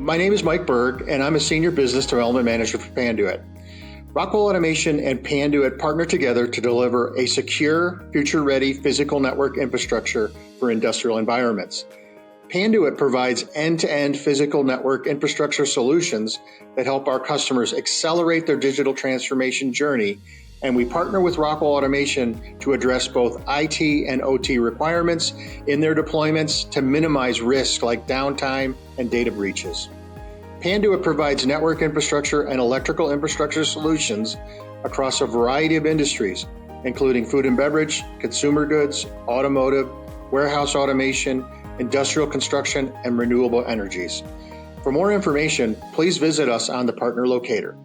My name is Mike Berg, and I'm a Senior Business Development Manager for Panduit. Rockwell Automation and Panduit partner together to deliver a secure, future-ready physical network infrastructure for industrial environments. Panduit provides end-to-end physical network infrastructure solutions that help our customers accelerate their digital transformation journey, and we partner with Rockwell Automation to address both IT and OT requirements in their deployments to minimize risk like downtime and data breaches. Panduit provides network infrastructure and electrical infrastructure solutions across a variety of industries, including food and beverage, consumer goods, automotive, warehouse automation, industrial construction, and renewable energies. For more information, please visit us on the partner locator.